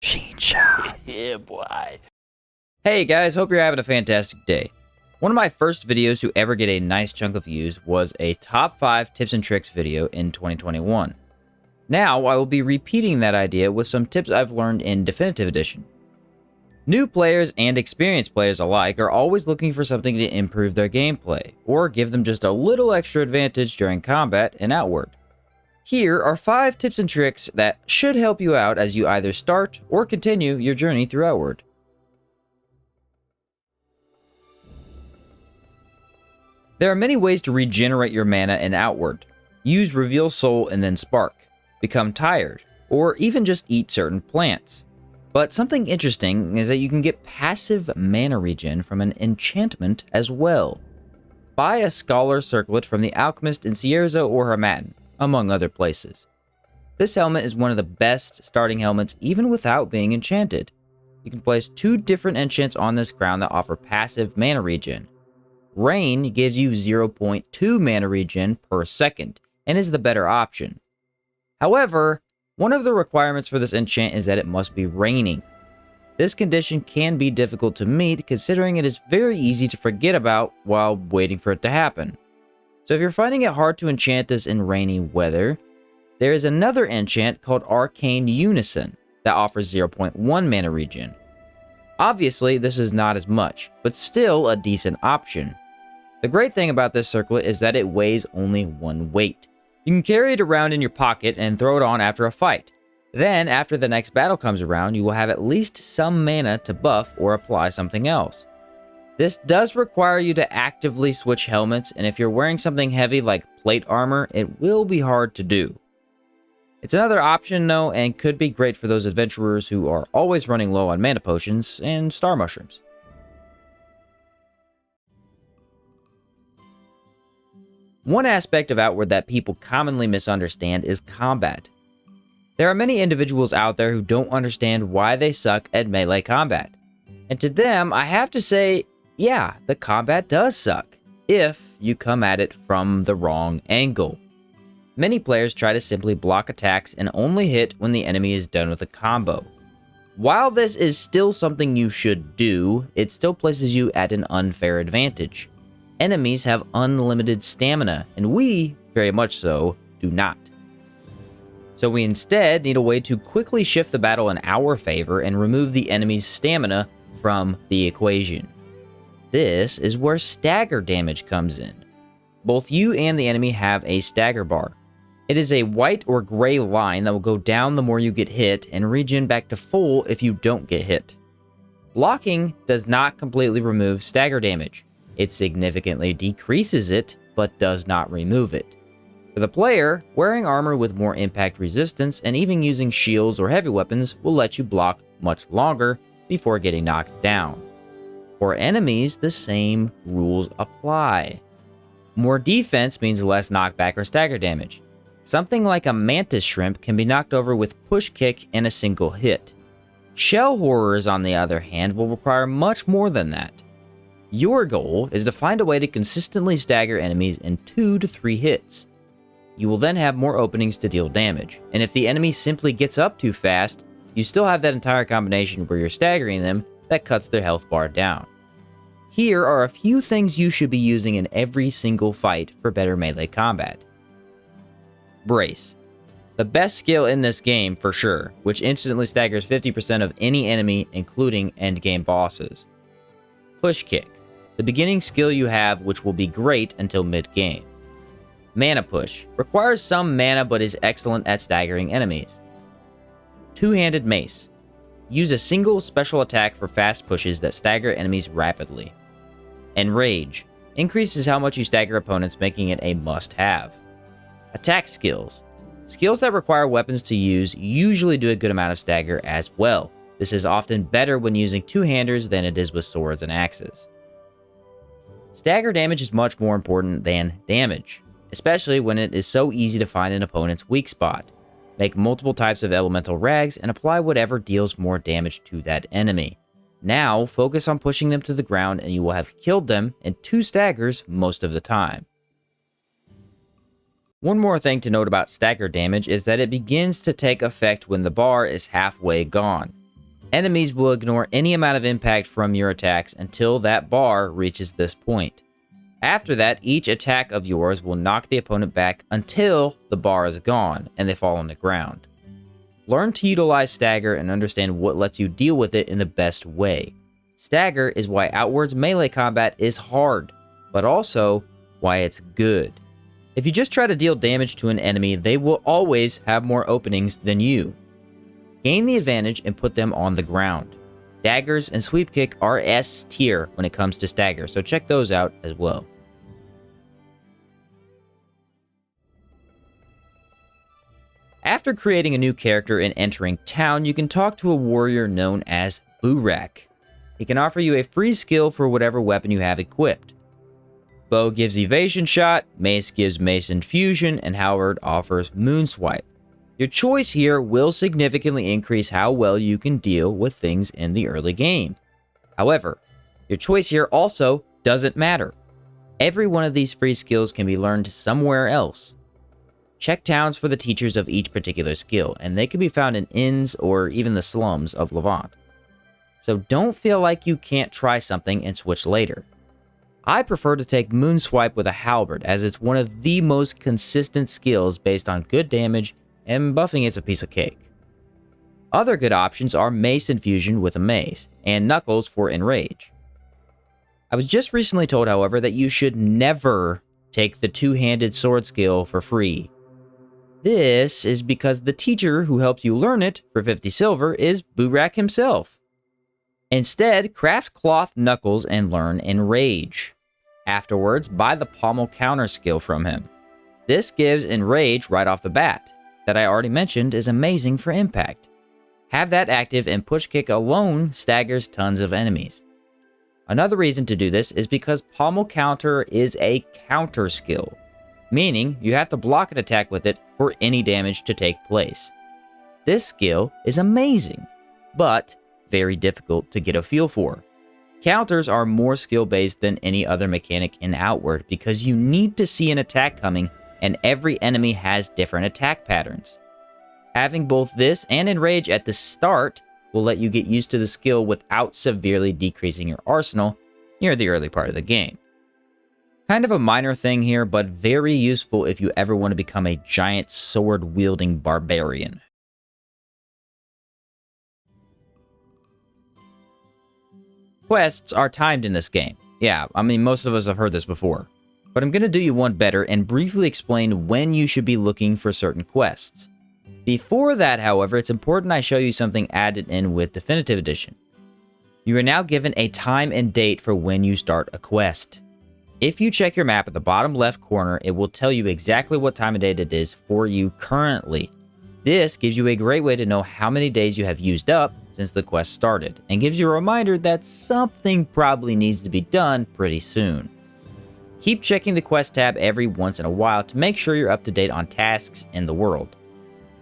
Screenshot. Yeah, boy. Hey guys, hope you're having a fantastic day. One of my first videos to ever get a nice chunk of views was a top 5 tips and tricks video in 2021. Now I will be repeating that idea with some tips I've learned in Definitive Edition. New players and experienced players alike are always looking for something to improve their gameplay, or give them just a little extra advantage during combat and Outward. Here are 5 tips and tricks that should help you out as you either start or continue your journey through Outward. There are many ways to regenerate your mana in Outward. Use Reveal Soul and then Spark, become tired, or even just eat certain plants. But something interesting is that you can get passive mana regen from an enchantment as well. Buy a Scholar Circlet from the Alchemist in Cierzo or Harmattan, among other places. This helmet is one of the best starting helmets even without being enchanted. You can place 2 different enchants on this crown that offer passive mana regen. Rain gives you 0.2 mana regen per second, and is the better option. However, one of the requirements for this enchant is that it must be raining. This condition can be difficult to meet considering it is very easy to forget about while waiting for it to happen. So if you're finding it hard to enchant this in rainy weather, there is another enchant called Arcane Unison that offers 0.1 mana regen. Obviously, this is not as much, but still a decent option. The great thing about this circlet is that it weighs only 1 weight. You can carry it around in your pocket and throw it on after a fight. Then, after the next battle comes around, you will have at least some mana to buff or apply something else. This does require you to actively switch helmets, and if you're wearing something heavy like plate armor, it will be hard to do. It's another option though, and could be great for those adventurers who are always running low on mana potions and star mushrooms. One aspect of Outward that people commonly misunderstand is combat. There are many individuals out there who don't understand why they suck at melee combat. And to them, I have to say, yeah, the combat does suck, if you come at it from the wrong angle. Many players try to simply block attacks and only hit when the enemy is done with a combo. While this is still something you should do, it still places you at an unfair advantage. Enemies have unlimited stamina, and we, very much so, do not. So we instead need a way to quickly shift the battle in our favor and remove the enemy's stamina from the equation. This is where stagger damage comes in. Both you and the enemy have a stagger bar. It is a white or gray line that will go down the more you get hit and regen back to full if you don't get hit. Blocking does not completely remove stagger damage. It significantly decreases it, but does not remove it. For the player, wearing armor with more impact resistance and even using shields or heavy weapons will let you block much longer before getting knocked down. For enemies, the same rules apply. More defense means less knockback or stagger damage. Something like a mantis shrimp can be knocked over with push kick in a single hit. Shell horrors, on the other hand, will require much more than that. Your goal is to find a way to consistently stagger enemies in 2 to 3 hits. You will then have more openings to deal damage, and if the enemy simply gets up too fast, you still have that entire combination where you're staggering them that cuts their health bar down. Here are a few things you should be using in every single fight for better melee combat. Brace. The best skill in this game for sure, which instantly staggers 50% of any enemy, including endgame bosses. Push kick. The beginning skill you have, which will be great until mid-game. Mana push. Requires some mana but is excellent at staggering enemies. Two-handed mace. Use a single special attack for fast pushes that stagger enemies rapidly. And rage. Increases how much you stagger opponents, making it a must-have. Attack skills. Skills that require weapons to use usually do a good amount of stagger as well. This is often better when using two-handers than it is with swords and axes. Stagger damage is much more important than damage, especially when it is so easy to find an opponent's weak spot. Make multiple types of elemental rags and apply whatever deals more damage to that enemy. Now, focus on pushing them to the ground and you will have killed them in 2 staggers most of the time. One more thing to note about stagger damage is that it begins to take effect when the bar is halfway gone. Enemies will ignore any amount of impact from your attacks until that bar reaches this point. After that, each attack of yours will knock the opponent back until the bar is gone and they fall on the ground. Learn to utilize Stagger and understand what lets you deal with it in the best way. Stagger is why Outward's melee combat is hard, but also why it's good. If you just try to deal damage to an enemy, they will always have more openings than you. Gain the advantage and put them on the ground. Daggers and Sweep Kick are S tier when it comes to Stagger, so check those out as well. After creating a new character and entering town, you can talk to a warrior known as Burac. He can offer you a free skill for whatever weapon you have equipped. Bow gives Evasion Shot, Mace gives Mace Infusion, and Halberd offers Moonswipe. Your choice here will significantly increase how well you can deal with things in the early game. However, your choice here also doesn't matter. Every one of these free skills can be learned somewhere else. Check towns for the teachers of each particular skill, and they can be found in inns or even the slums of Levant. So don't feel like you can't try something and switch later. I prefer to take Moonswipe with a Halberd, as it's one of the most consistent skills based on good damage, and buffing is a piece of cake. Other good options are Mace Infusion with a Mace, and Knuckles for Enrage. I was just recently told, however, that you should never take the two-handed sword skill for free. This is because the teacher who helps you learn it for 50 silver is Burac himself. Instead, craft Cloth Knuckles and learn Enrage. Afterwards, buy the Pommel Counter skill from him. This gives Enrage right off the bat, that I already mentioned is amazing for impact. Have that active, and Push Kick alone staggers tons of enemies. Another reason to do this is because Pommel Counter is a counter skill, meaning you have to block an attack with it for any damage to take place. This skill is amazing, but very difficult to get a feel for. Counters are more skill-based than any other mechanic in Outward because you need to see an attack coming, and every enemy has different attack patterns. Having both this and Enrage at the start will let you get used to the skill without severely decreasing your arsenal near the early part of the game. Kind of a minor thing here, but very useful if you ever want to become a giant sword-wielding barbarian. Quests are timed in this game. Yeah, I mean, most of us have heard this before. But I'm going to do you one better and briefly explain when you should be looking for certain quests. Before that, however, it's important I show you something added in with Definitive Edition. You are now given a time and date for when you start a quest. If you check your map at the bottom left corner, it will tell you exactly what time of day it is for you currently. This gives you a great way to know how many days you have used up since the quest started, and gives you a reminder that something probably needs to be done pretty soon. Keep checking the quest tab every once in a while to make sure you're up to date on tasks in the world.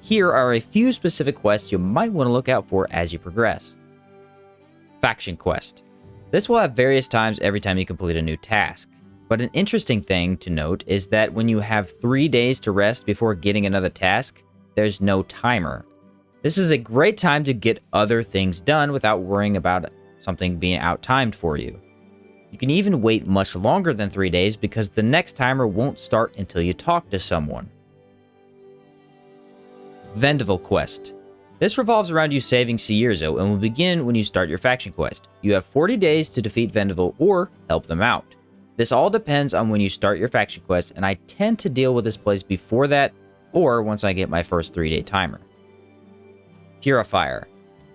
Here are a few specific quests you might want to look out for as you progress. Faction Quest. This will have various times every time you complete a new task. But an interesting thing to note is that when you have 3 days to rest before getting another task, there's no timer. This is a great time to get other things done without worrying about something being out-timed for you. You can even wait much longer than 3 days because the next timer won't start until you talk to someone. Vendaval Quest. This revolves around you saving Cierzo and will begin when you start your faction quest. You have 40 days to defeat Vendaval or help them out. This all depends on when you start your faction quest, and I tend to deal with this place before that or once I get my first 3-day timer. Purifier.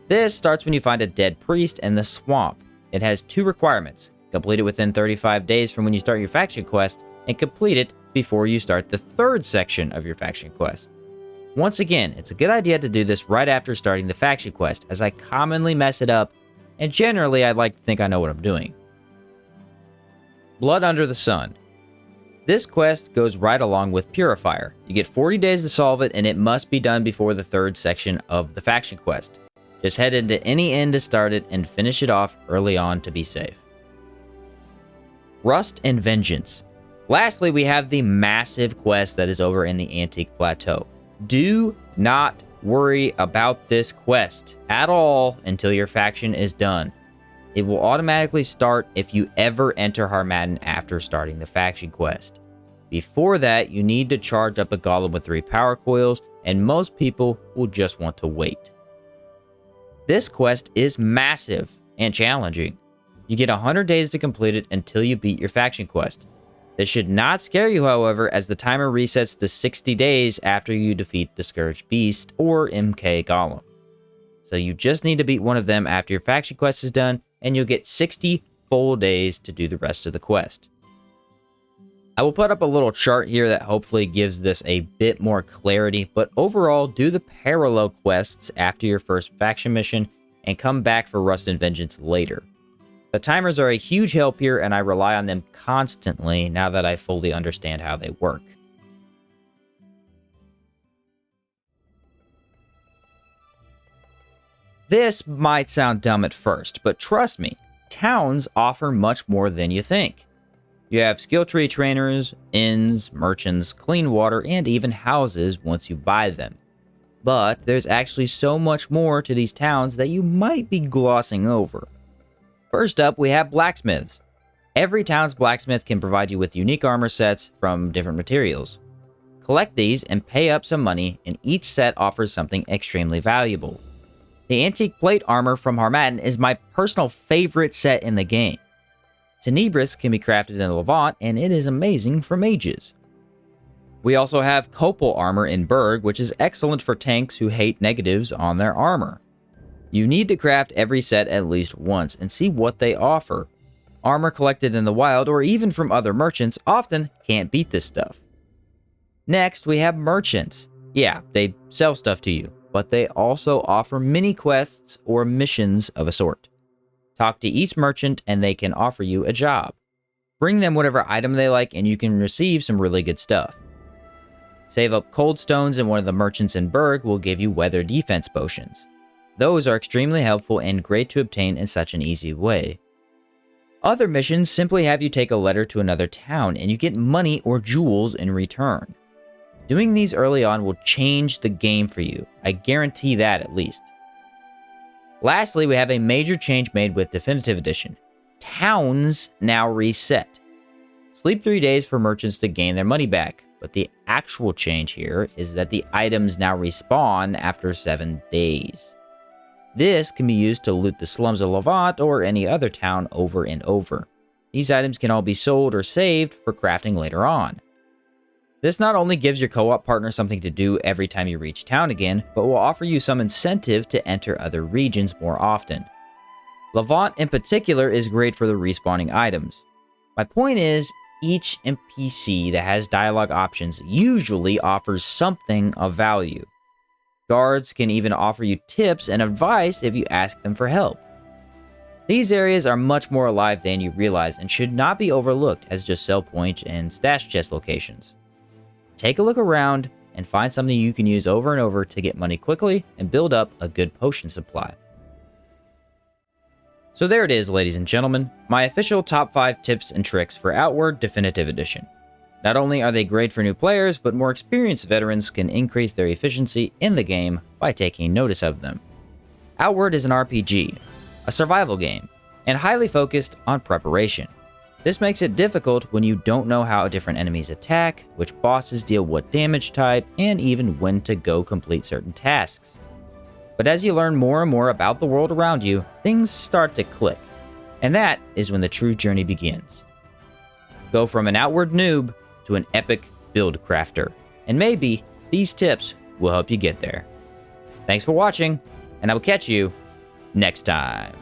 This starts when you find a dead priest in the swamp. It has 2 requirements. Complete it within 35 days from when you start your faction quest, and complete it before you start the 3rd section of your faction quest. Once again, it's a good idea to do this right after starting the faction quest, as I commonly mess it up, and generally I like to think I know what I'm doing. Blood Under the Sun. This quest goes right along with Purifier. You get 40 days to solve it, and it must be done before the 3rd section of the faction quest. Just head into any inn to start it and finish it off early on to be safe. Rust and Vengeance. Lastly, we have the massive quest that is over in the Antique Plateau. Do not worry about this quest at all until your faction is done. It will automatically start if you ever enter Harmattan after starting the faction quest. Before that, you need to charge up a golem with 3 power coils, and most people will just want to wait. This quest is massive and challenging. You get 100 days to complete it until you beat your faction quest. This should not scare you, however, as the timer resets to 60 days after you defeat the Scourge Beast or MK Golem. So you just need to beat one of them after your faction quest is done, and you'll get 60 full days to do the rest of the quest. I will put up a little chart here that hopefully gives this a bit more clarity, but overall, do the parallel quests after your first faction mission and come back for Rust and Vengeance later. The timers are a huge help here, and I rely on them constantly now that I fully understand how they work. This might sound dumb at first, but trust me, towns offer much more than you think. You have skill tree trainers, inns, merchants, clean water, and even houses once you buy them. But there's actually so much more to these towns that you might be glossing over. First up, we have blacksmiths. Every town's blacksmith can provide you with unique armor sets from different materials. Collect these and pay up some money, and each set offers something extremely valuable. The antique plate armor from Harmattan is my personal favorite set in the game. Tenebris can be crafted in the Levant, and it is amazing for mages. We also have Copal armor in Berg, which is excellent for tanks who hate negatives on their armor. You need to craft every set at least once and see what they offer. Armor collected in the wild or even from other merchants often can't beat this stuff. Next, we have merchants. Yeah, they sell stuff to you, but they also offer mini quests or missions of a sort. Talk to each merchant and they can offer you a job. Bring them whatever item they like and you can receive some really good stuff. Save up cold stones and one of the merchants in Berg will give you weather defense potions. Those are extremely helpful and great to obtain in such an easy way. Other missions simply have you take a letter to another town and you get money or jewels in return. Doing these early on will change the game for you. I guarantee that at least. Lastly, we have a major change made with Definitive Edition. Towns now reset. Sleep 3 days for merchants to gain their money back, but the actual change here is that the items now respawn after 7 days. This can be used to loot the slums of Levant or any other town over and over. These items can all be sold or saved for crafting later on. This not only gives your co-op partner something to do every time you reach town again, but will offer you some incentive to enter other regions more often. Levant in particular is great for the respawning items. My point is, each NPC that has dialogue options usually offers something of value. Guards can even offer you tips and advice if you ask them for help. These areas are much more alive than you realize and should not be overlooked as just sell point and stash chest locations. Take a look around and find something you can use over and over to get money quickly and build up a good potion supply. So there it is, ladies and gentlemen, my official top 5 tips and tricks for Outward Definitive Edition. Not only are they great for new players, but more experienced veterans can increase their efficiency in the game by taking notice of them. Outward is an RPG, a survival game, and highly focused on preparation. This makes it difficult when you don't know how different enemies attack, which bosses deal what damage type, and even when to go complete certain tasks. But as you learn more and more about the world around you, things start to click. And that is when the true journey begins. Go from an outward noob to an epic build crafter. And maybe these tips will help you get there. Thanks for watching, and I will catch you next time.